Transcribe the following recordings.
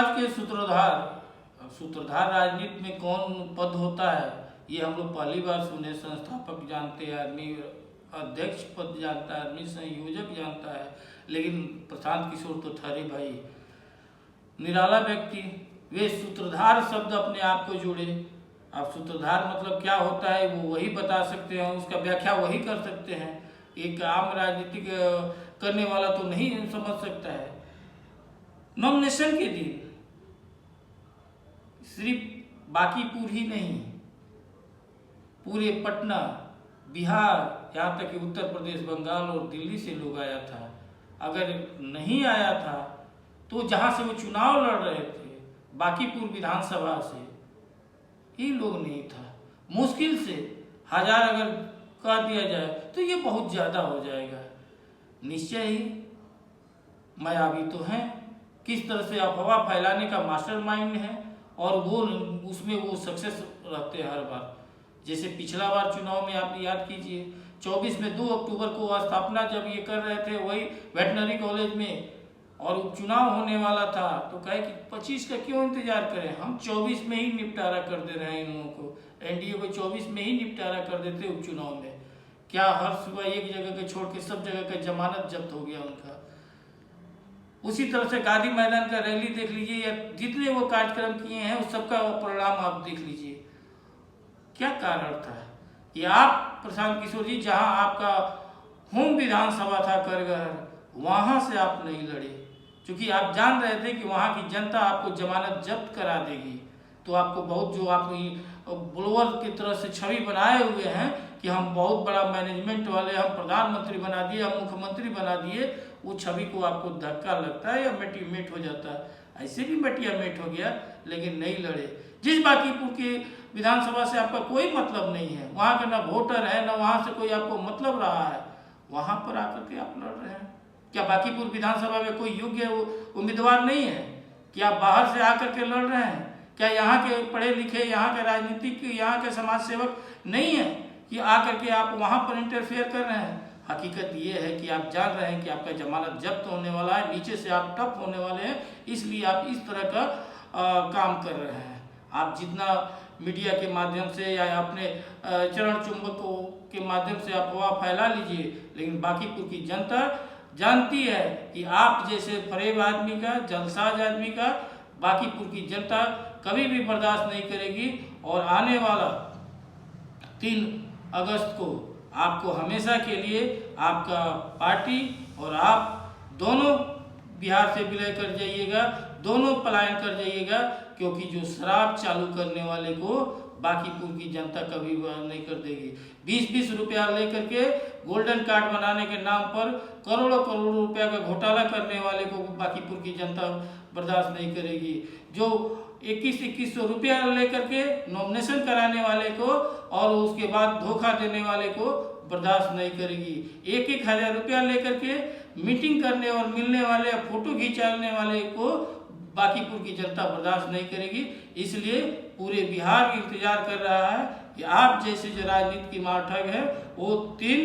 आज के सूत्रधार राजनीति में कौन पद होता है, ये हम लोग पहली बार सुने। संस्थापक जानते हैं आदमी, अध्यक्ष पद जानता है आदमी, संयोजक जानता है, लेकिन प्रशांत किशोर तो ठहरे भाई निराला व्यक्ति। वे सूत्रधार शब्द अपने आप को जोड़े। अब सूत्रधार मतलब क्या होता है वो वही बता सकते हैं, उसका व्याख्या वही कर सकते हैं। एक आम राजनीतिक करने वाला तो नहीं समझ सकता है। नॉमिनेशन के दिन सिर्फ बांकीपुर ही नहीं, पूरे पटना, बिहार, यहाँ तक कि उत्तर प्रदेश, बंगाल और दिल्ली से लोग आया था। अगर नहीं आया था तो जहाँ से वो चुनाव लड़ रहे थे, बांकीपुर विधानसभा से, ही लोग नहीं था। मुश्किल से 1000 अगर कह दिया जाए तो ये बहुत ज़्यादा हो जाएगा। निश्चय ही मायावी तो हैं, किस तरह से अफवाह फैलाने का मास्टरमाइंड है, और वो उसमें वो सक्सेस रहते हैं हर बार। जैसे पिछला बार चुनाव में आप याद कीजिए, 24 में 2 अक्टूबर को स्थापना जब ये कर रहे थे वही वेटनरी कॉलेज में, और उपचुनाव होने वाला था, तो कहे कि 25 का क्यों इंतजार करें, हम 24 में ही निपटारा कर दे रहे हैं इन लोगों को। एनडीए को 24 में ही निपटारा कर देते उपचुनाव में। क्या हर सुबह एक जगह के छोड़ के सब जगह का जमानत जब्त हो गया उनका। उसी तरह से गांधी मैदान का रैली देख लीजिए, या जितने वो कार्यक्रम किए हैं उस सबका परिणाम आप देख लीजिए। क्या कारण था कि आप प्रशांत किशोर जी, जहां आपका होम विधानसभा था करगहर, वहां से आप नहीं लड़े, क्योंकि आप जान रहे थे कि वहां की जनता आपको जमानत जब्त करा देगी। तो आपको बहुत जो आप बुलवर की तरह से छवि बनाए हुए हैं कि हम बहुत बड़ा मैनेजमेंट वाले, हम प्रधानमंत्री बना दिए, हम मुख्यमंत्री बना दिए, वो छवि को आपको धक्का लगता है या मेट हो जाता है। ऐसे भी मेट हो गया, लेकिन नहीं लड़े। जिस बांकीपुर की विधानसभा से आपका कोई मतलब नहीं है, वहाँ का ना वोटर है, ना वहाँ से कोई आपको मतलब रहा है, वहाँ पर आकर के आप लड़ रहे हैं। क्या बांकीपुर विधानसभा में कोई योग्य उम्मीदवार नहीं है? क्या आप बाहर से आकर के लड़ रहे हैं? क्या यहाँ के पढ़े लिखे, यहाँ के राजनीतिक, यहाँ के समाज सेवक नहीं है कि आकर के आप वहाँ पर इंटरफेयर कर रहे हैं? हकीकत ये है कि आप जान रहे हैं कि आपका जमानत जब्त होने वाला है, नीचे से आप टप होने वाले हैं, इसलिए आप इस तरह का काम कर रहे हैं। आप जितना मीडिया के माध्यम से या अपने चरण चुंबकों के माध्यम से अफवाह फैला लीजिए, लेकिन बांकीपुर की जनता जानती है कि आप जैसे फरेब आदमी का, जलसाज आदमी का बांकीपुर की जनता कभी भी बर्दाश्त नहीं करेगी। और आने वाला 3 अगस्त को आपको हमेशा के लिए आपका पार्टी और आप दोनों बिहार से विलय कर जाइएगा, दोनों पलायन कर जाइएगा, क्योंकि जो शराब चालू करने वाले को बांकीपुर की जनता कभी नहीं कर देगी। 20-20 रुपया लेकर के गोल्डन कार्ड बनाने के नाम पर करोड़ों रुपया का घोटाला करने वाले को बांकीपुर की जनता बर्दाश्त नहीं करेगी। जो 2100 रुपया लेकर के नॉमिनेशन कराने वाले को और उसके बाद धोखा देने वाले को बर्दाश्त नहीं करेगी। 1000 रुपया लेकर के मीटिंग करने और मिलने वाले, फोटो खिंचाने वाले को बांकीपुर की जनता बर्दाश्त नहीं करेगी। इसलिए पूरे बिहार इंतजार कर रहा है कि आप जैसे जो राजनीति की माठग है वो 3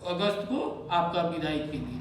अगस्त को आपका विदाई के लिए